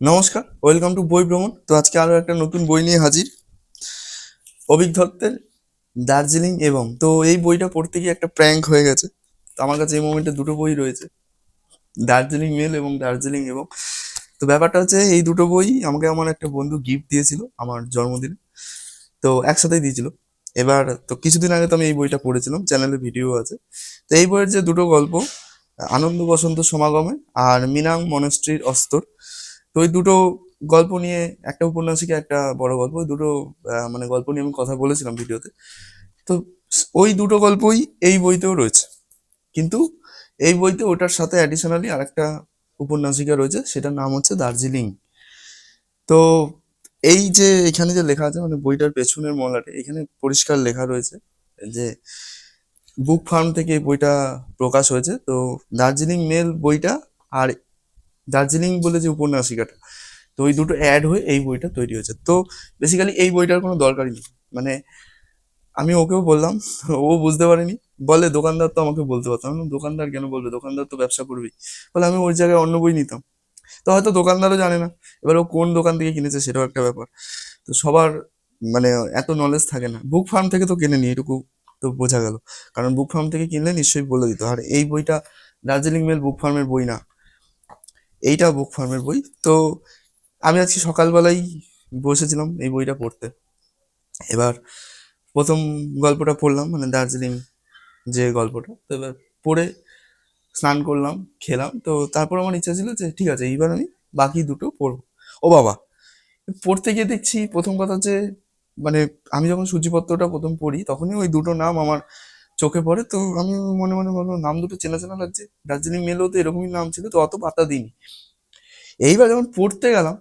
নমস্কার, welcome to বই ভ্রমণ। তো আজকে আরো একটা নতুন বই নিয়ে হাজির, অভিক দত্তের দার্জিলিং এবং। তো এই বইটা পড়তে গিয়ে একটা প্র্যাঙ্ক হয়ে গেছে। তো আমার কাছে এই মোমেন্টে দুটো বই রয়েছে, দার্জিলিং মেল এবং দার্জিলিং এবং। তো ব্যাপারটা হচ্ছে এই দুটো বই আমাকে আমার একটা বন্ধু গিফট দিয়েছিল আমার জন্মদিনে। তো একসাথেই দিয়েছিল। এবার তো কিছুদিন আগে তো আমি এই বইটা পড়েছিলাম, চ্যানেলে ভিডিও আছে। তো এই বইয়ের যে দুটো গল্প, আনন্দ বসন্ত সমাগমে আর মিনাং মনেস্ট্রির অস্তর, তো ওই দুটো গল্প নিয়ে একটা উপন্যাসিকা একটা বড় গল্প, ওই দুটো মানে গল্প নিয়ে আমি কথা বলেছিলাম ভিডিওতে। তো ওই দুটো গল্পই এই বইতেও রয়েছে, কিন্তু এই বইতে ওটার সাথে অ্যাডিশনালি আরেকটা উপন্যাসিকা রয়েছে, সেটার নাম হচ্ছে দার্জিলিং। তো এই যে এখানে যে লেখা আছে, মানে বইটার পেছনের মলাটে এখানে পরিষ্কার লেখা রয়েছে যে বুক ফার্ম থেকে এই বইটা প্রকাশ হয়েছে। তো দার্জিলিং মেল বইটা আর দার্জিলিং বলে যে উপন্যাসিকাটা, তো ওই দুটো অ্যাড হয়ে এই বইটা তৈরি হয়েছে। তো বেসিক্যালি এই বইটার কোনো দরকারই নেই, মানে আমি ওকেও বললাম, ও বুঝতে পারেনি। বলে দোকানদার তো আমাকে বলতে পারতাম। আমি বললাম, দোকানদার কেন বলবে, দোকানদার তো ব্যবসা করবেই। বলে আমি ওই জায়গায় অন্য বই নিতাম। তো হয়তো দোকানদারও জানে না, এবার ও কোন দোকান থেকে কিনেছে সেটাও একটা ব্যাপার। তো সবার মানে এত নলেজ থাকে না। বুক ফার্ম থেকে তো কিনে নি, এটুকু তো বোঝা গেল, কারণ বুক ফার্ম থেকে কিনলে নিশ্চয়ই বলে দিত। আর এই বইটা দার্জিলিং মেল বুক ফার্মের বই না, এইটা বুক ফার্মের বই। তো আমি আজকে সকালবেলাই বসেছিলাম এই বইটা পড়তে। এবার প্রথম গল্পটা পড়লাম, মানে দার্জিলিং যে গল্পটা। তো এবার পড়ে স্নান করলাম, খেলাম। তো তারপর আমার ইচ্ছা ছিল যে ঠিক আছে এইবার আমি বাকি দুটো পড়বো। ও বাবা, পড়তে গিয়ে দেখছি প্রথম কথা যে মানে আমি যখন সূচিপত্রটা প্রথম পড়ি তখনই ওই দুটো নাম আমার চোখে পড়ে। তো আমি মনে মনে ভাবলাম নাম দুটো চেনা চেনা লাগছে, দার্জিলিং মেলেও তো এরকমই নাম ছিল, তো অত পাত্তা দিইনি। এইবার যখন পড়তে গেলাম,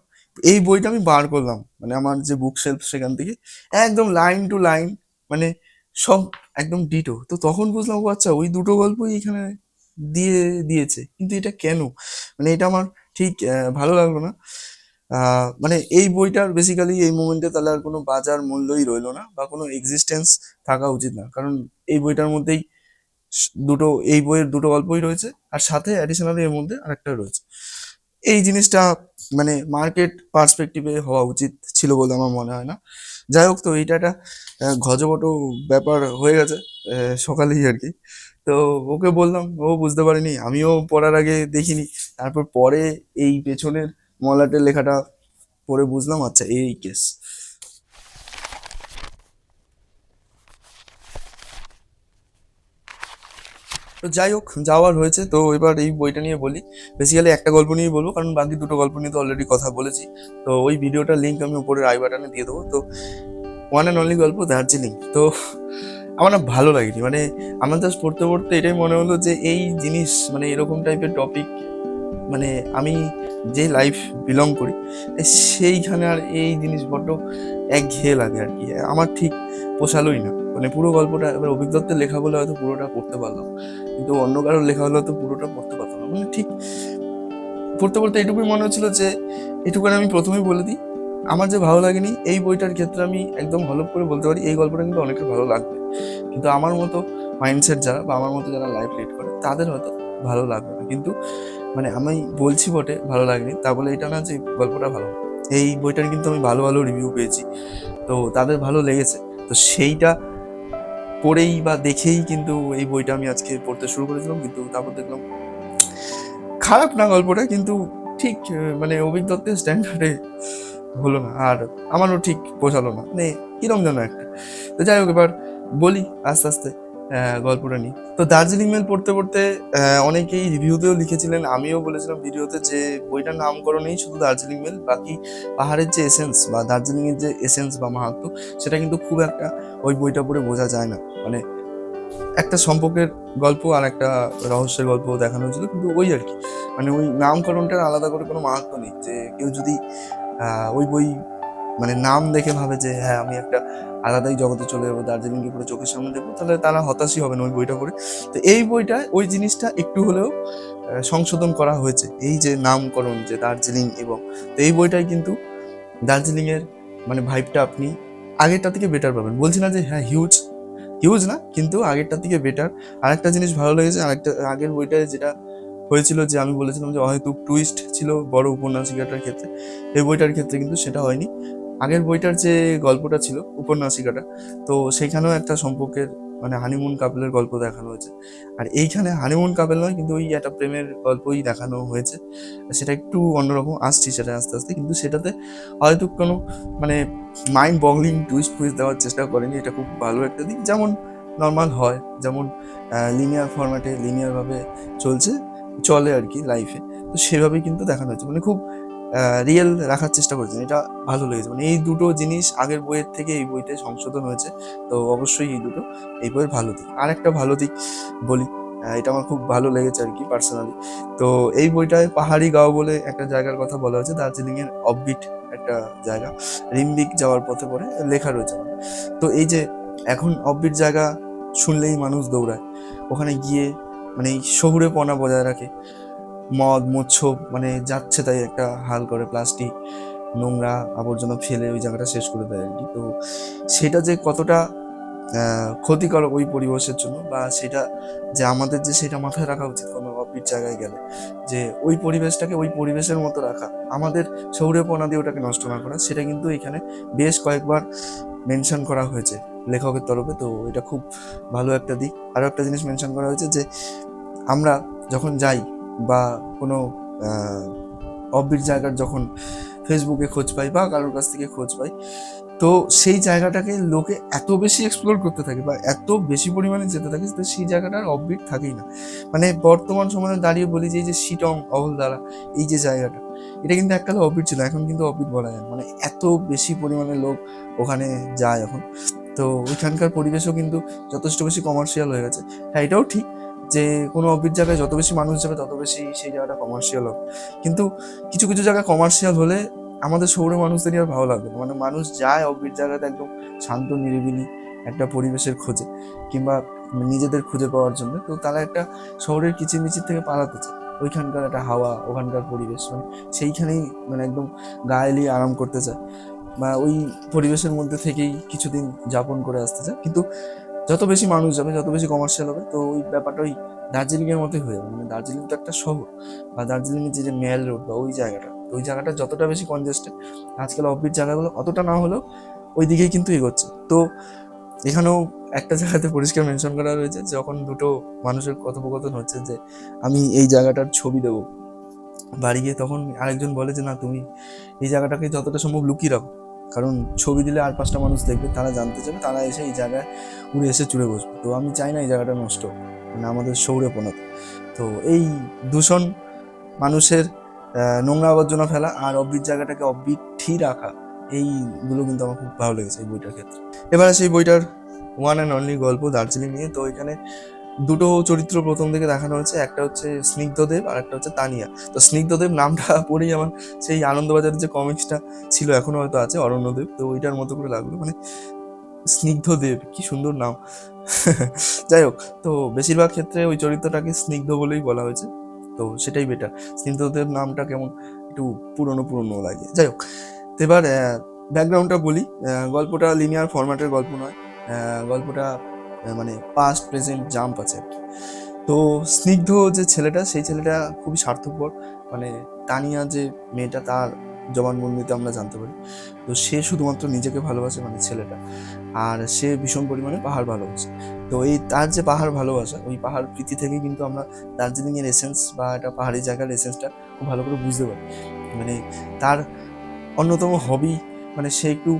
এই বইটা আমি বার করলাম মানে আমার যে বুক শেলফ সেখান থেকে, একদম লাইন টু লাইন, মানে সব একদম ডিটো। তো তখন বুঝলাম, ও আচ্ছা ওই দুটো গল্পই এখানে দিয়ে দিয়েছে, কিন্তু এটা কেন, মানে এটা আমার ঠিক ভালো লাগলো না। মানে এই বইটার বেসিক্যালি এই মোমেন্টে তাহলে আর কোনো বাজার মূল্যই রইলো না, বা কোনো এক্সিস্টেন্স থাকা উচিত না, কারণ এই বইটার মধ্যেই দুটো, এই বইয়ের দুটো গল্পই রয়েছে আর সাথে অ্যাডিশনালি এর মধ্যে আরেকটা রয়েছে। এই জিনিসটা মানে মার্কেট পার্সপেক্টিভে হওয়া উচিত ছিল বলে আমার মনে হয় না। যাই হোক, তো এইটা একটা ঘজবটো ব্যাপার হয়ে গেছে সকালেই আর কি। তো ওকে বললাম, ও বুঝতে পারেনি, আমিও পড়ার আগে দেখিনি। তারপর পরে এই পেছনের মলাটের লেখাটা পড়ে বুঝলাম, আচ্ছা এই কেস। তো যাই হোক, যাওয়ার হয়েছে। তো এবার এই বইটা নিয়ে বলি, বেসিক্যালি একটা গল্প নিয়ে বলবো, কারণ বাকি দুটো গল্প নিয়ে তো অলরেডি কথা বলেছি। তো ওই ভিডিওটার লিঙ্ক আমি উপরে আই বাটনে দিয়ে দেবো। তো ওয়ান অ্যান্ড অনলি গল্প দার্জিলিং। তো আমার না ভালো লাগেনি, মানে আমার জাস্ট পড়তে পড়তে এটাই মনে হলো যে এই জিনিস, মানে এরকম টাইপের টপিক, মানে আমি যে লাইফ বিলং করি সেইখানে আর এই জিনিস বড্ড একঘেয়ে লাগে আর কি। আমার ঠিক পোষালোই না, মানে পুরো গল্পটা এবার অভিজ্ঞতার লেখা বলে হয়তো পুরোটা পড়তে পারলাম, কিন্তু অন্য কারোর লেখা হলে হয়তো পুরোটা পড়তে পারতাম না। মানে ঠিক পড়তে পড়তে এটুকুই মনে হচ্ছিল যে এটুকুনি আমি প্রথমেই বলে দিই, আমার যে ভালো লাগেনি এই বইটার ক্ষেত্রে আমি একদম হলপ করে বলতে পারি এই গল্পটা কিন্তু অনেকটা ভালো লাগবে, কিন্তু আমার মতো মাইন্ডসেট যারা বা আমার মতো যারা লাইফ লিড করে তাদের হয়তো ভালো লাগবে না। কিন্তু মানে আমি বলছি বটে ভালো লাগেনি, তা বলে এটা না যে গল্পটা ভালো না। এই বইটার কিন্তু আমি ভালো ভালো রিভিউ পেয়েছি, তো তাদের ভালো লেগেছে। তো সেইটা পড়েই বা দেখেই কিন্তু এই বইটা আমি আজকে পড়তে শুরু করেছিলাম, কিন্তু তারপর দেখলাম খারাপ না গল্পটা, কিন্তু ঠিক মানে অভিক দত্তের স্ট্যান্ডার্ডে হলো না, আর আমারও ঠিক পোষালো না, মানে কিরম যেন একটা। তো যাই হোক, এবার বলি আস্তে আস্তে গল্পটা নিই। তো দার্জিলিং মেল পড়তে পড়তে অনেকেই রিভিউতেও লিখেছিলেন, আমিও বলেছিলাম ভিডিওতে, যে বইটার নামকরণেই শুধু দার্জিলিং মেল, বাকি পাহাড়ের যে এসেন্স বা দার্জিলিংয়ের যে এসেন্স বা মাহাত্ম, সেটা কিন্তু খুব একটা ওই বইটা পড়ে বোঝা যায় না। মানে একটা সম্পর্কের গল্প আর একটা রহস্যের গল্প দেখানো হয়েছিল, কিন্তু ওই আর কি, মানে ওই নামকরণটার আলাদা করে কোনো মাহাত্ম নেই, যে কেউ যদি ওই বই মানে নাম দেখে ভাবে যে হ্যাঁ আমি একটা আলাদাই জগতে চলে যাবো, দার্জিলিংকে পুরো চোখের সামনে দেখবো, তাহলে তারা হতাশই হবে না ওই বইটা পড়ে। তো এই বইটায় ওই জিনিসটা একটু হলেও সংশোধন করা হয়েছে, এই যে নামকরণ যে দার্জিলিং এবং। তো এই বইটায় কিন্তু দার্জিলিংয়ের মানে ভাইবটা আপনি আগেরটা থেকে বেটার পাবেন। বলছি না যে হ্যাঁ হিউজ, হিউজ না, কিন্তু আগেরটার থেকে বেটার। আরেকটা জিনিস ভালো লেগেছে, আরেকটা আগের বইটায় যেটা হয়েছিল যে আমি বলেছিলাম যে হয়তো টুইস্ট ছিল বড় উপন্যাসিকাটার ক্ষেত্রে, এই বইটার ক্ষেত্রে কিন্তু সেটা হয়নি। আগের বইটার যে গল্পটা ছিল উপন্যাসিকাটা, তো সেখানেও একটা সম্পর্কের মানে হানিমুন কাপলের গল্প দেখানো হয়েছে। আর এইখানে হানিমুন কাপল নয়, কিন্তু ওই একটা প্রেমের গল্পই দেখানো হয়েছে। সেটা একটু অন্যরকম, আসছি সেটা আস্তে আস্তে, কিন্তু সেটাতে হয়তো কোনো মানে মাইন্ড বগলিং টুইস্ট ফুইস্ট দেওয়ার চেষ্টা করেনি। এটা খুব ভালো একটা দিক, যেমন নর্মাল হয়, যেমন লিনিয়ার ফরম্যাটে লিনিয়ারভাবে চলে আর কি লাইফে, তো সেভাবেই কিন্তু দেখানো হয়েছে, মানে খুব রিয়েল রাখার চেষ্টা করেছেন। এটা ভালো লেগেছে, মানে এই দুটো জিনিস আগের বইয়ের থেকে এই বইতে সংশোধন হয়েছে, তো অবশ্যই এই দুটো এই বইয়ের ভালো দিক। আর একটা ভালো দিক বলি, এটা আমার খুব ভালো লেগেছে আর কি পার্সোনালি। তো এই বইটায় পাহাড়ি গাঁও বলে একটা জায়গার কথা বলা হয়েছে, দার্জিলিংয়ের অফবিট একটা জায়গা, রিম্বিক যাওয়ার পথে পরে লেখা রয়েছে মানে। তো এই যে এখন অফবিট জায়গা শুনলেই মানুষ দৌড়ায়, ওখানে গিয়ে মানে এই শহুরে পনা বজায় রাখে, মদ মৎস্য মানে যাচ্ছে তাই একটা হাল করে, প্লাস্টিক নোংরা আবর্জনা ফেলে ওই জায়গাটা শেষ করে দেয় আর কি। তো সেটা যে কতটা ক্ষতিকারক ওই পরিবেশের জন্য, বা সেটা যে আমাদের যে সেটা মাথায় রাখা উচিত কোনো অফবিট জায়গায় গেলে, যে ওই পরিবেশটাকে ওই পরিবেশের মতো রাখা, আমাদের শহুরেপনা দিয়ে ওটাকে নষ্ট না করা, সেটা কিন্তু এখানে বেশ কয়েকবার মেনশন করা হয়েছে লেখকের তরফে। তো এটা খুব ভালো একটা দিক। আরও একটা জিনিস মেনশন করা হয়েছে যে আমরা যখন যাই বা কোনো অফবিট জায়গার যখন ফেসবুকে খোঁজ পাই বা কারোর কাছ থেকে খোঁজ পাই, তো সেই জায়গাটাকে লোকে এত বেশি এক্সপ্লোর করতে থাকে বা এত বেশি পরিমাণে যেতে থাকে, তো সেই জায়গাটার অফবিট থাকেই না। মানে বর্তমান সময়ে দাঁড়িয়ে বলি যে এই যে শিটং অহলদারা, এই যে জায়গাটা, এটা কিন্তু এককালে অফবিট ছিল, এখন কিন্তু অফবিট বলা যায়, মানে এত বেশি পরিমাণে লোক ওখানে যায় এখন। তো ওইখানকার পরিবেশও কিন্তু যথেষ্ট বেশি কমার্শিয়াল হয়ে গেছে। হ্যাঁ, এটাও ঠিক যে কোনো অফবিট জায়গায় যত বেশি মানুষ যাবে তত বেশি সেই জায়গাটা কমার্শিয়াল হবে, কিন্তু কিছু কিছু জায়গা কমার্শিয়াল হলে আমাদের শহুরে মানুষদেরই আর ভালো লাগবে না। মানে মানুষ যায় অফবিট জায়গাতে একদম শান্ত নিরিবিলি একটা পরিবেশের খোঁজে, কিংবা নিজেদের খুঁজে পাওয়ার জন্য, তো তারা একটা শহরের কিচিরমিচির থেকে পালাতে চায়, ওইখানকার একটা হাওয়া, ওখানকার পরিবেশ, মানে সেইখানেই মানে একদম গায়ে এলিয়ে আরাম করতে চায়, বা ওই পরিবেশের মধ্যে থেকেই কিছুদিন যাপন করে আসতে চায়। কিন্তু যত বেশি মানুষ যাবে, যত বেশি কমার্শিয়াল হবে, তো ওই ব্যাপারটা ওই দার্জিলিংয়ের মতোই হয়ে যাবে। মানে দার্জিলিং তো একটা শহর, বা দার্জিলিংয়ের যে মেল রোড বা ওই জায়গাটা, ওই জায়গাটা যতটা বেশি কনজেস্টেড, আজকাল অফবিট জায়গাগুলো অতটা না হলেও ওই দিকেই কিন্তু এগোচ্ছে। তো এখানেও একটা জায়গাতে পরিষ্কার মেনশন করা রয়েছে, যখন দুটো মানুষের কথোপকথন হচ্ছে যে আমি এই জায়গাটার ছবি দেবো বাড়ি গিয়ে, তখন আরেকজন বলে যে না, তুমি এই জায়গাটাকে যতটা সম্ভব লুকিয়ে রাখো, কারণ ছবি দিলে আর 5টা মানুষ দেখবে, তারা জানতে চাবে, তারা এসে এই জায়গায় উড়ে এসে চুড়ে বসবে। তো আমি চাই না এই জায়গাটা নষ্ট, মানে আমাদের শহুরেপনাতে। তো এই দূষণ, মানুষের নোংরা আবর্জনা ফেলা, আর অফবিট জায়গাটাকে অফবিটই রাখা, এইগুলো কিন্তু আমার খুব ভালো লেগেছে এই বইটার ক্ষেত্রে। এবার সেই বইটার ওয়ান অ্যান্ড অনলি গল্প দার্জিলিং নিয়ে। তো এখানে দুটো চরিত্র প্রথম থেকে দেখানো হয়েছে, একটা হচ্ছে স্নিগ্ধদেব আর একটা হচ্ছে তানিয়া। তো স্নিগ্ধদেব নামটা পড়েই আমার সেই আনন্দবাজারের যে কমিক্সটা ছিল, এখনো হয়তো আছে, অরণ্যদেব, তো ওইটার মতো করে লাগলো, মানে স্নিগ্ধদেব, কি সুন্দর নাম। যাই হোক, তো বেশিরভাগ ক্ষেত্রে ওই চরিত্রটাকে স্নিগ্ধ বলেই বলা হয়েছে, তো সেটাই বেটার। স্নিগ্ধদেব নামটা কেমন একটু পুরনো পুরনো লাগে। যাই হোক, তো এবার ব্যাকগ্রাউন্ডটা বলি। গল্পটা লিনিয়ার ফরম্যাটের গল্প নয়, গল্পটা মানে পাস্ট প্রেজেন্ট জাম্প আছে আর কি। তো স্নিগ্ধ যে ছেলেটা, সেই ছেলেটা খুবই স্বার্থপর, মানে তানিয়া যে মেয়েটা, তার জবানবন্দিতে আমরা জানতে পারি। তো সে শুধুমাত্র নিজেকে ভালোবাসে, মানে ছেলেটা, আর সে ভীষণ পরিমাণে পাহাড় ভালোবাসে। তো এই তার যে পাহাড় ভালোবাসা, ওই পাহাড় প্রীতি থেকেই কিন্তু আমরা দার্জিলিংয়ের এসেন্স বা একটা পাহাড়ি জায়গার এসেন্সটা খুব ভালো করে বুঝতে পারি। মানে তার অন্যতম হবি, মানে সে একটু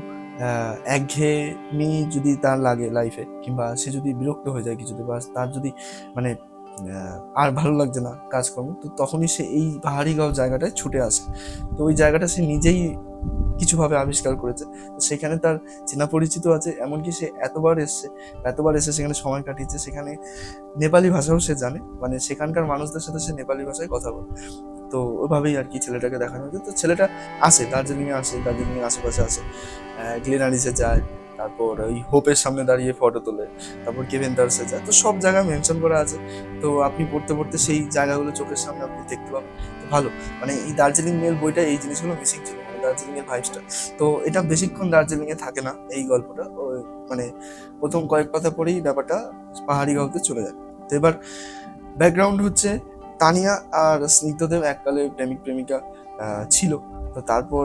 একঘেয়েমি যদি তার লাগে লাইফে, কিংবা সে যদি বিরক্ত হয়ে যায় কিছুতে, বা তার যদি মানে আর ভালো লাগছে না কাজকর্ম, তো তখনই সে এই পাহাড়ি গাঁও জায়গাটায় ছুটে আসে। তো ওই জায়গাটা সে নিজেই কিছুভাবে আবিষ্কার করেছে। তো সেখানে তার চেনা পরিচিত আছে, এমনকি সে এতবার এসে সেখানে সময় কাটিয়েছে, সেখানে নেপালি ভাষাও সে জানে, মানে সেখানকার মানুষদের সাথে সে নেপালি ভাষায় কথা বলে। তো ওইভাবেই আর কি ছেলেটাকে দেখানো হয়েছে। তো ছেলেটা আসে দার্জিলিংয়ে, দার্জিলিংয়ের আশেপাশে আসে, গ্লেনারিসে যায়, তারপর ওই হোপের সামনে দাঁড়িয়ে ফটো তোলে, তারপর কেভেন্টার্সে যায়, তো সব জায়গায় মেনশন করা আছে। তো আপনি পড়তে পড়তে সেই জায়গাগুলো চোখের সামনে আপনি দেখতে পাবেন। তো ভালো, মানে এই দার্জিলিং মেল বইটা এই জিনিসগুলো মিসিং ছিল, মানে দার্জিলিংয়ের ভাইবসটা। তো এটা বেশিক্ষণ দার্জিলিংয়ে থাকে না এই গল্পটা, মানে প্রথম কয়েক কথা পরেই ব্যাপারটা পাহাড়ি গাঁওতে চলে যায়। তো এবার ব্যাকগ্রাউন্ড হচ্ছে তানিয়া আর স্নিগ্ধদেব এককালে প্রেমিক প্রেমিকা ছিল। তো তারপর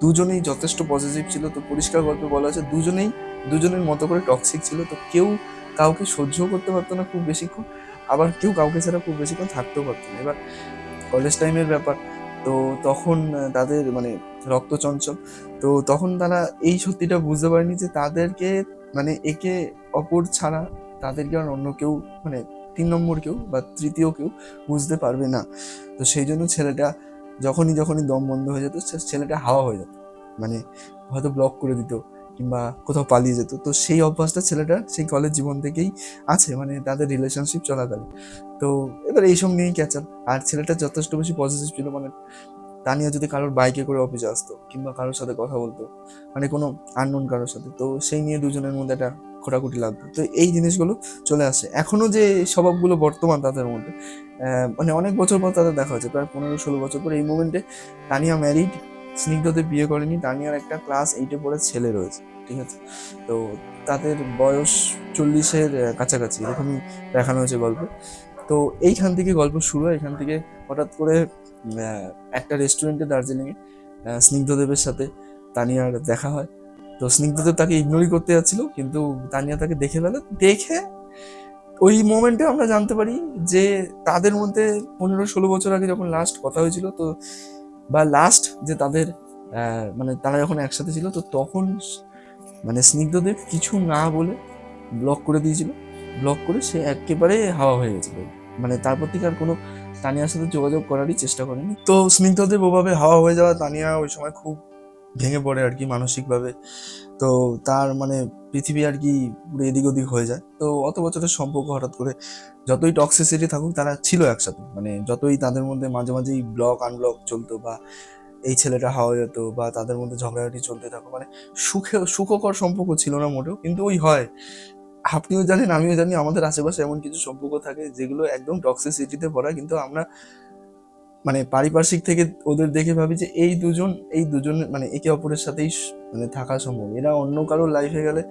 দুজনেই যথেষ্ট পজিটিভ ছিল। তো পরিষ্কার গল্পে বলা আছে দুজনেই দুজনের মতো করে টক্সিক ছিল। তো কেউ কাউকে সহ্য করতে পারতো না খুব বেশিক্ষণ, আবার কেউ কাউকে ছাড়া খুব বেশিক্ষণ থাকতেও পারতো না। এবার কলেজ টাইমের ব্যাপার, তো তখন তাদের মানে রক্ত চঞ্চল, তো তখন তারা এই সত্যিটা বুঝতে পারেনি যে তাদেরকে মানে একে অপর ছাড়া তাদেরকে আর অন্য কেউ মানে ৩ নম্বর কেউ বা তৃতীয় কেউ বুঝতে পারবে না। তো সেই জন্য ছেলেটা যখনই দম বন্ধ হয়ে যেত ছেলেটা হাওয়া হয়ে যেত, মানে হয়তো ব্লক করে দিত কিংবা কোথাও পালিয়ে যেত। তো সেই অভ্যাসটা ছেলেটা সেই কলেজ জীবন থেকেই আছে, মানে তাদের রিলেশনশিপ চলাকালীন। তো এবার এইসব নিয়েই ক্যাচাল। আর ছেলেটা যথেষ্ট বেশি পজিটিভ ছিল, মানে তানিয়া যদি কারোর বাইকে করে অফিসে আসতো কিংবা কারোর সাথে কথা বলতো, মানে কোনো আননোন কারোর সাথে, তো সেই নিয়ে দুজনের মধ্যে একটা খোটাখুটি লাগতো। তো এই জিনিসগুলো চলে আসে এখনো, যে স্বভাবগুলো বর্তমান তাদের মধ্যে। মানে অনেক বছর পর তাদের দেখা হচ্ছে, প্রায় 15-16 বছর পর। এই মোমেন্টে তানিয়া ম্যারিড, স্নিগ্ধদের বিয়ে করেনি, তানিয়ার একটা ক্লাস 8-এ পড়ে ছেলে রয়েছে, ঠিক আছে। তো তাদের বয়স 40-এর কাছাকাছি এরকমই দেখানো হয়েছে গল্প। তো এইখান থেকে গল্প শুরু হয়। এখান থেকে হঠাৎ করে একটা রেস্টুরেন্টে দার্জিলিংয়ে স্নিগ্ধদেবের সাথে তানিয়ার দেখা হয়। তো স্নিগ্ধদেব তাকে ইগনোরই করতে যাচ্ছিল, কিন্তু তানিয়া তাকে দেখে ফেলে। দেখে ওই মোমেন্টে আমরা জানতে পারি যে তাদের মধ্যে 15-16 বছর আগে যখন লাস্ট কথা হয়েছিল, তো বা লাস্ট যে তাদের মানে তারা যখন একসাথে ছিল, তো তখন মানে স্নিগ্ধদেব কিছু না বলে ব্লক করে দিয়েছিল। ব্লক করে সে একেবারে হাওয়া হয়ে গেছিল, মানে তারপর থেকে আর কোনো তানিয়ার সাথে যোগাযোগ করারই চেষ্টা করেনি। তো স্নিগ্ধদেব ওভাবে হাওয়া হয়ে যাওয়া, তানিয়া ওই সময় খুব ভেঙে পড়ে আর কি মানসিকভাবে। তো তার মানে পৃথিবী আর কি পুরো এদিক ওদিক হয়ে যায়। তো অত বছরের সম্পর্ক হঠাৎ করে, যতই টক্সিসিটি থাকুক তারা ছিল একসাথে, মানে যতই তাদের মধ্যে মাঝে মাঝেই ব্লক আনব্লক চলতো বা এই ছেলেটা হাওয়া যেত বা তাদের মধ্যে ঝগড়াঝাটি চলতে থাকো, মানে সুখকর সম্পর্ক ছিল না মোটেও। কিন্তু ওই হয়, আপনিও জানেন আমিও জানি, আমাদের আশেপাশে এমন কিছু সম্পর্ক থাকে যেগুলো একদম টক্সিসিটিতে ভরা, কিন্তু আমরা মানে পারিপার্শ্বিক থেকে ওদের দেখে ভাবি যে এই দুজন মানে একে অপরের সাথেই মানে থাকা সম্ভব। এরা অন্য কারোর লাইফে গেলে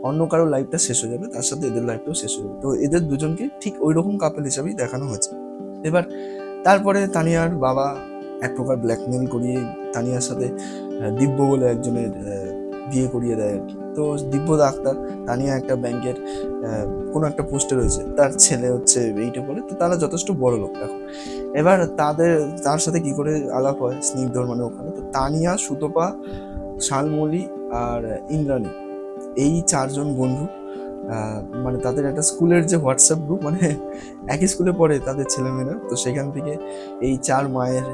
অন্য কারোর লাইফটা শেষ হয়ে যাবে, তার সাথে এদের লাইফটাও শেষ হয়ে যাবে। তো এদের দুজনকে ঠিক ওই রকম কাপেল হিসাবেই দেখানো হয়েছে। এবার তারপরে তানিয়ার বাবা এক প্রকার ব্ল্যাকমেল করিয়ে তানিয়ার সাথে দিব্য বলে একজনের বিয়ে করিয়ে দেয় আর কি। তো দিব্য ডাক্তার, তানিয়া একটা ব্যাংকের কোনো একটা পোস্টে রয়েছে, তার ছেলে হচ্ছে 8-এ পড়ে। তো তারা যথেষ্ট বড় লোক এখন। এবার তার সাথে কি করে আলাপ হয় স্নিগ্ধর মানে ওখানে, তো তানিয়া, সুতপা, শালমলি আর ইন্দ্রাণী, এই 4 জন বন্ধু, মানে তাদের একটা স্কুলের যে হোয়াটসঅ্যাপ গ্রুপ, মানে একই স্কুলে পড়ে তাদের ছেলেমেয়েরা, তো সেখান থেকে এই 4 মায়ের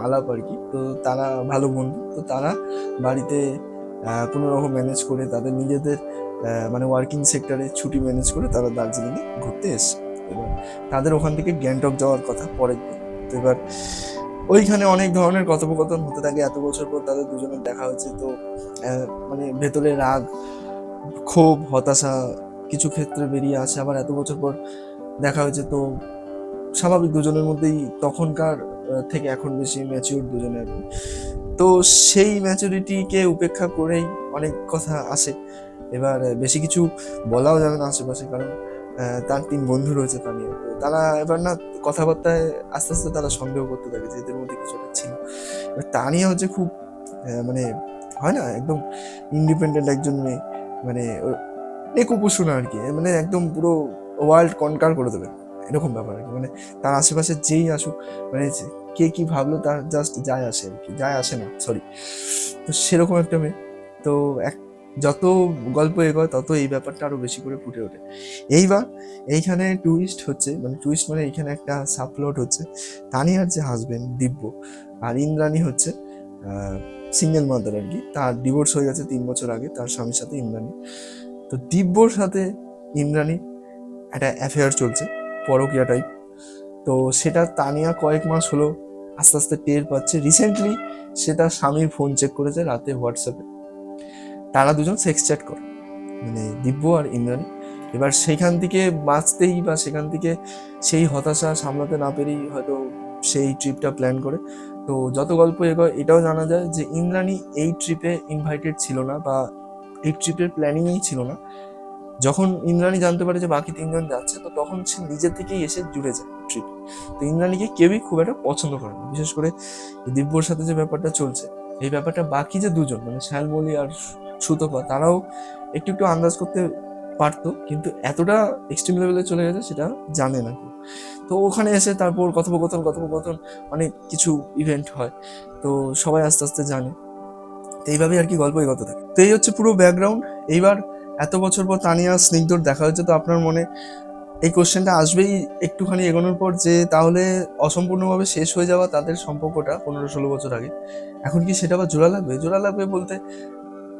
আলাপ আর কি। তো তারা ভালো বন্ধু। তো তারা বাড়িতে কোনো রকম ম্যানেজ করে তাদের নিজেদের মানে ওয়ার্কিং সেক্টরে ছুটি ম্যানেজ করে তারা দার্জিলিংয়ে ঘুরতে এসছে। এবার তাদের ওখান থেকে গ্যাংটক যাওয়ার কথা পরের দিন। তো এবার ওইখানে অনেক ধরনের কথোপকথন হতে থাকে। এত বছর পর তাদের দুজনের দেখা হচ্ছে, তো মানে ভেতরে রাগ, ক্ষোভ, হতাশা কিছু ক্ষেত্রে বেরিয়ে আসে। আবার এত বছর পর দেখা হয়েছে, তো স্বাভাবিক দুজনের মধ্যেই তখনকার থেকে এখন বেশি ম্যাচিউর দুজনে আর কি। তো সেই ম্যাচুরিটিকে উপেক্ষা করেই অনেক কথা আসে। এবার বেশি কিছু বলাও যাবে না আশেপাশে, কারণ তার 3 বন্ধু রয়েছে তানিয়া। তো তারা এবার না কথাবার্তায় আস্তে আস্তে তারা সন্দেহ করতে থাকে যে এদের মধ্যে কিছু একটা ছিল। এবার তানিয়া হচ্ছে খুব মানে হয় না একদম ইন্ডিপেন্ডেন্ট একজন মেয়ে, মানে একুপুষু না আর কি, মানে একদম পুরো ওয়ার্ল্ড কনকার করে দেবে এরকম ব্যাপার আর কি। মানে তার আশেপাশে যেই আসুক, মানে কে কি ভাবলো তার জাস্ট যায় আসে আর কি, যায় আসে না, সরি। তো সেরকম একটা মেয়ে। তো যত গল্প এগোয় তত এই ব্যাপারটা আরো বেশি করে ফুটে ওঠে। এইবার এইখানে টুইস্ট হচ্ছে, মানে টুইস্ট মানে এইখানে একটা সাবপ্লট হচ্ছে, তানিয়ার যে হাজবেন্ড দিব্য আর ইন্দ্রাণী হচ্ছে সিঙ্গেল মাদার আর কি। তার ডিভোর্স হয়ে গেছে 3 বছর আগে তার স্বামীর সাথে ইন্দ্রাণী। তো দিব্যর সাথে ইন্দ্রাণী একটা অ্যাফেয়ার চলছে, পরকীয়া টাইপ। তো সেটা তানিয়া কয়েক মাস হলো আস্তে আস্তে টের পাচ্ছে। রিসেন্টলি সে তার স্বামীর ফোন চেক করেছে রাতে হোয়াটসঅ্যাপে, তারা দুজন সেক্স চ্যাট করে, মানে দিব্য আর ইন্দ্রাণী। এবার সেখান থেকে বাঁচতেই বা সেখান থেকে সেই হতাশা সামলাতে না পেরেই হয়তো সেই ট্রিপটা প্ল্যান করে। তো যত গল্প এগোয় এটাও জানা যায় যে ইন্দ্রাণী এই ট্রিপে ইনভাইটেড ছিল না বা এই ট্রিপের প্ল্যানিংই ছিল না। যখন ইন্দ্রাণী জানতে পারে যে বাকি 3 জন যাচ্ছে, তো তখন সে নিজে থেকেই এসে জুড়ে যায়। ট্রিপ। তো ইন্দ্রাণীকে কেউই খুব একটা পছন্দ করে না, বিশেষ করে দিব্যর সাথে যে ব্যাপারটা চলছে, এই ব্যাপারটা বাকি যে দুজন মানে শ্যালমলি আর সুতপা তারাও একটু একটু আন্দাজ করতে পারতো, কিন্তু এতটা এক্সট্রিম লেভেলে চলে গেছে সেটা জানে না কেউ। তো ওখানে এসে তারপর কথোপকথন অনেক কিছু ইভেন্ট হয়, তো সবাই আস্তে আস্তে জানে। তো এইভাবেই আর কি গল্প এগোতে থাকে। তো এই হচ্ছে পুরো ব্যাকগ্রাউন্ড। এইবার এত বছর পর তানিয়া স্নিগ্ধর দেখা হচ্ছে, তো আপনার মনে এই কোশ্চেনটা আসবেই একটুখানি এগোনোর পর যে তাহলে অসম্পূর্ণভাবে শেষ হয়ে যাওয়া তাদের সম্পর্কটা 15-16 বছর আগে, এখন কি সেটা আবার জোড়া লাগবে? জোড়া লাগবে বলতে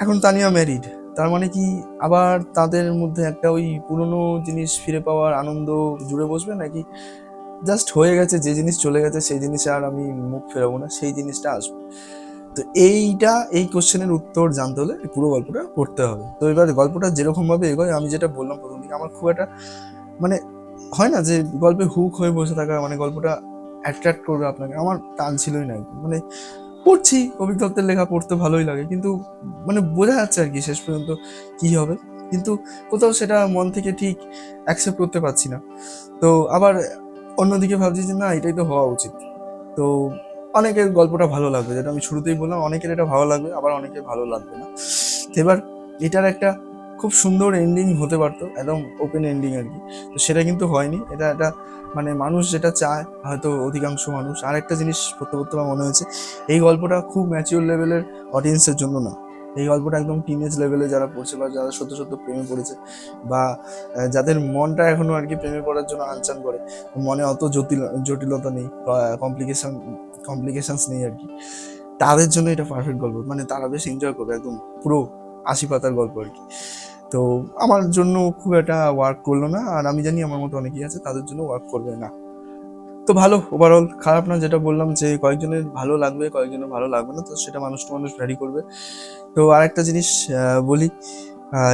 এখন তানিয়া ম্যারিড, তার মানে কি আবার তাদের মধ্যে একটা ওই পুরনো জিনিস ফিরে পাওয়ার আনন্দ জুড়ে বসবে, নাকি জাস্ট হয়ে গেছে যে জিনিস চলে গেছে সেই জিনিসে আর আমি মুখ ফেরাবো না, সেই জিনিসটা আসবে? তো এই কোশ্চেনের উত্তর জানতে হলে পুরো গল্পটা পড়তে হবে। তো এবার গল্পটা যেরকম ভাবে এগোয়, আমি যেটা বললাম প্রথম দিকে, আমার খুব একটা মানে হয় না যে গল্পে হুক হয়ে বসে থাকা, মানে গল্পটা অ্যাট্রাক্ট করবে আপনাকে, আমার টান ছিলই না একদম। মানে পড়ছি, অভিক দত্তের লেখা পড়তে ভালোই লাগে, কিন্তু মানে বোঝা যাচ্ছে আর কি শেষ পর্যন্ত কি হবে, কিন্তু কোথাও সেটা মন থেকে ঠিক অ্যাকসেপ্ট করতে পারছি না। তো আবার অন্যদিকে ভাবছি যে না, এটাই তো হওয়া উচিত। তো অনেকের গল্পটা ভালো লাগবে, যেটা আমি শুরুতেই বললাম, অনেকের এটা ভালো লাগবে, আবার অনেকের ভালো লাগবে না। এবার এটার একটা খুব সুন্দর এন্ডিং হতে পারতো, একদম ওপেন এন্ডিং আর কি, তো সেটা কিন্তু হয়নি। এটা একটা মানে মানুষ যেটা চায় হয়তো অধিকাংশ মানুষ। আর একটা জিনিস পড়তে পড়তে আমার মনে হয়েছে, এই গল্পটা খুব ম্যাচিওর লেভেলের অডিয়েন্সের জন্য না, এই গল্পটা একদম টিনেজ লেভেলে যারা পড়ছে বা যারা সত্য সত্য প্রেমে পড়েছে, বা যাদের মনটা এখনো আর কি প্রেমে পড়ার জন্য আনচান করে, মনে অত জটিলতা নেই, কমপ্লিকেশনস নেই আর কি, তাদের জন্য এটা পারফেক্ট গল্প। মানে তারা বেশ এনজয় করবে, একদম পুরো 80 পাতার গল্প আর কি। তো আমার জন্য খুব একটা ওয়ার্ক করলো না, আর আমি জানি আমার মতো অনেকেই আছে তাদের জন্য ওয়ার্ক করবে না। তো ভালো, ওভারঅল খারাপ না। যেটা বললাম যে কয়েকজনের ভালো লাগবে, কয়েকজনের ভালো লাগবে না, তো সেটা মানুষ টু মানুষ ভ্যারি করবে। তো আরেকটা জিনিস বলি,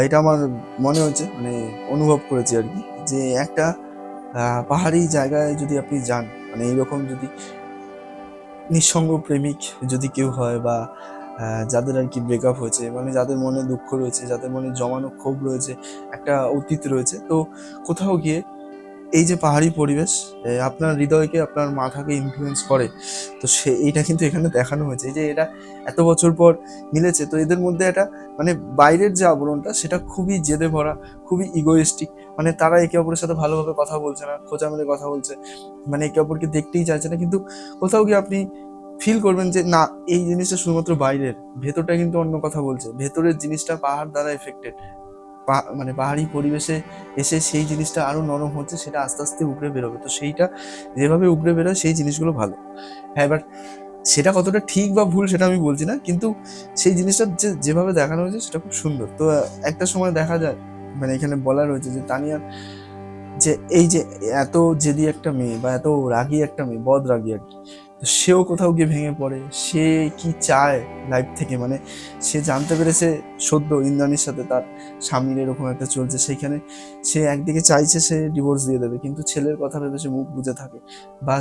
এটা আমার মনে হচ্ছে, মানে অনুভব করেছি আর কি, যে একটা পাহাড়ি জায়গায় যদি আপনি যান, মানে এইরকম যদি নিঃসঙ্গ প্রেমিক যদি কেউ হয়, বা যাদের আর কি ব্রেকআপ হয়েছে, মানে যাদের মনে দুঃখ রয়েছে, যাদের মনে জমানো ক্ষোভ রয়েছে, একটা অতীত রয়েছে, তো কোথাও গিয়ে এই যে পাহাড়ি পরিবেশ আপনার হৃদয়কে, আপনার মাথাকে ইনফ্লুয়েন্স করে। তো এইটা কিন্তু এখানে দেখানো হয়েছে, এই যে এরা এত বছর পর মিলেছে, তো এদের মধ্যে একটা মানে বাইরের যে আবরণটা সেটা খুবই জেদে ভরা, খুবই ইগোয়েস্টিক। মানে তারা একে অপরের সাথে ভালোভাবে কথা বলছে না, খোঁচা মেরে কথা বলছে, মানে একে অপরকে দেখতেই চাইছে না, কিন্তু কোথাও গিয়ে আপনি ফিল করবেন যে না, এই জিনিসটা শুধুমাত্র বাইরের, ভেতরটা কিন্তু অন্য কথা বলছে, ভেতরের জিনিসটা পাহাড় দ্বারা এফেক্টেড। মানে পাহাড়ি পরিবেশে এসে সেই জিনিসটা আরো নরম হচ্ছে, সেটা আস্তে আস্তে উগড়ে বেরোবে। তো সেইটা যেভাবে উগড়ে বেরোয় সেই জিনিসগুলো ভালো। হ্যাঁ, এবার সেটা কতটা ঠিক বা ভুল সেটা আমি বলছি না, কিন্তু সেই জিনিসটা যেভাবে দেখানো হয়েছে সেটা খুব সুন্দর। তো একটা সময় দেখা যায়, মানে এখানে বলা রয়েছে যে তানিয়ার যে এই যে এত জেদি একটা মেয়ে, বা এত রাগী একটা মেয়ে, বদ রাগী আর কি, তো সেও কোথাও গিয়ে ভেঙে পড়ে। সে কি চায় লাইফ থেকে, মানে সে জানতে পেরেছে সদ্য ইন্দ্রাণীর সাথে তার স্বামীর এরকম একটা চলছে, সেইখানে সে একদিকে চাইছে সে ডিভোর্স দিয়ে দেবে, কিন্তু ছেলের কথা ভেবে সে মুখ বুজে থাকে। বা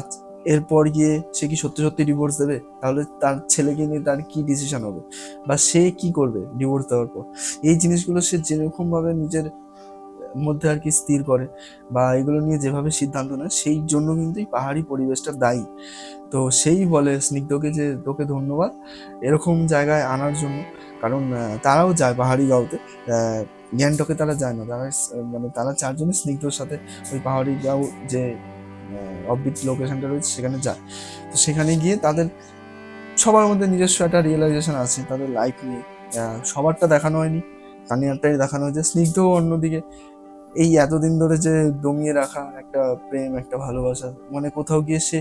এরপর গিয়ে সে কি সত্যি সত্যি ডিভোর্স দেবে, তাহলে তার ছেলেকে নিয়ে তার কি ডিসিশন হবে, বা সে কি করবে ডিভোর্স দেওয়ার পর, এই জিনিসগুলো সে যেরকম ভাবে নিজের মধ্যে আর কি স্থির করে, বা এগুলো নিয়ে যেভাবে সিদ্ধান্ত নেয়, সেই জন্য কিন্তু এই পাহাড়ি পরিবেশটা দায়ী। তো সেই বলে স্নিগ্ধকে যে তোকে ধন্যবাদ এরকম জায়গায় আনার জন্য, কারণ তারাও যায় পাহাড়ি গাঁওতে, গ্যাংটকে তারা যায় না, তারা মানে তারা চারজনই স্নিগ্ধর সাথে ওই পাহাড়ি গাঁও যে অফবিট লোকেশনটা রয়েছে সেখানে যায়। তো সেখানে গিয়ে তাদের সবার মধ্যে নিজস্ব একটা রিয়েলাইজেশন আছে তাদের লাইফ নিয়ে। সবারটা দেখানো হয়নি, তানিয়ারটাই দেখানো হয়েছে। স্নিগ্ধ অন্যদিকে এই এতদিন ধরে যে দমিয়ে রাখা একটা প্রেম, একটা ভালোবাসা, মানে কোথাও গিয়ে সে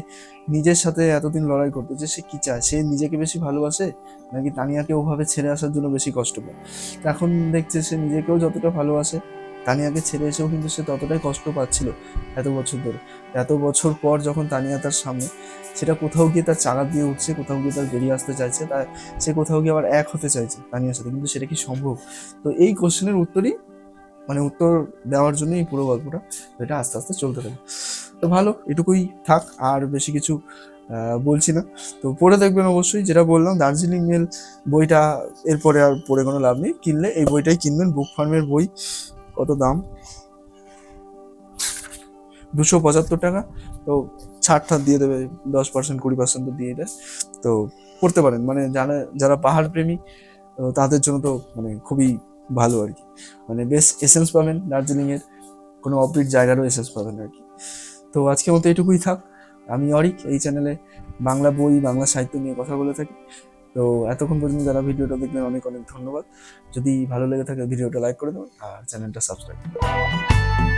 নিজের সাথে এতদিন লড়াই করতো যে সে কি চায়, সে নিজেকে বেশি ভালোবাসে নাকি তানিয়াকে ওভাবে ছেড়ে আসার জন্য বেশি কষ্ট পায়। তো এখন দেখছে সে নিজেকেও যতটা ভালোবাসে, তানিয়াকে ছেড়ে এসেও কিন্তু সে ততটাই কষ্ট পাচ্ছিল এত বছর ধরে। এত বছর পর যখন তানিয়া তার সামনে, সেটা কোথাও গিয়ে তার চারা দিয়ে উঠছে, কোথাও গিয়ে তার বেরিয়ে আসতে চাইছে, তার সে কোথাও গিয়ে আবার এক হতে চাইছে তানিয়ার সাথে, কিন্তু সেটা কি সম্ভব? তো এই কোশ্চেনের উত্তরই, মানে উত্তর দেওয়ার জন্য এই পুরো গল্পটা, এটা আস্তে আস্তে চলতে থাকে। তো ভালো, এটুকুই থাক, আর বেশি কিছু বলছি না। তো পড়ে দেখবেন অবশ্যই, যেটা বললাম দার্জিলিং মেল বইটা এরপরে আর পড়ে কোনো লাভ নেই, কিনলে এই বইটাই কিনবেন। বুক ফার্মের বই, কত দাম, 275 টাকা। তো ছাড় দিয়ে দেবে, 10% 20% তো দিয়ে দেয়। তো পড়তে পারেন, মানে যারা পাহাড় প্রেমী তো তাদের জন্য তো মানে খুবই ভালো আর কি, মানে বেশ এসেন্স পাবেন দার্জিলিংয়ের, কোনো অফবিট জায়গারও এসেন্স পাবেন আর কি। তো আজকের মতো এটুকুই থাক। আমি অরিক, এই চ্যানেলে বাংলা বই, বাংলা সাহিত্য নিয়ে কথা বলে থাকি। তো এতক্ষণ পর্যন্ত যারা ভিডিওটা দেখলেন অনেক অনেক ধন্যবাদ। যদি ভালো লেগে থাকে ভিডিওটা লাইক করে দেবেন আর চ্যানেলটা সাবস্ক্রাইব করবেন।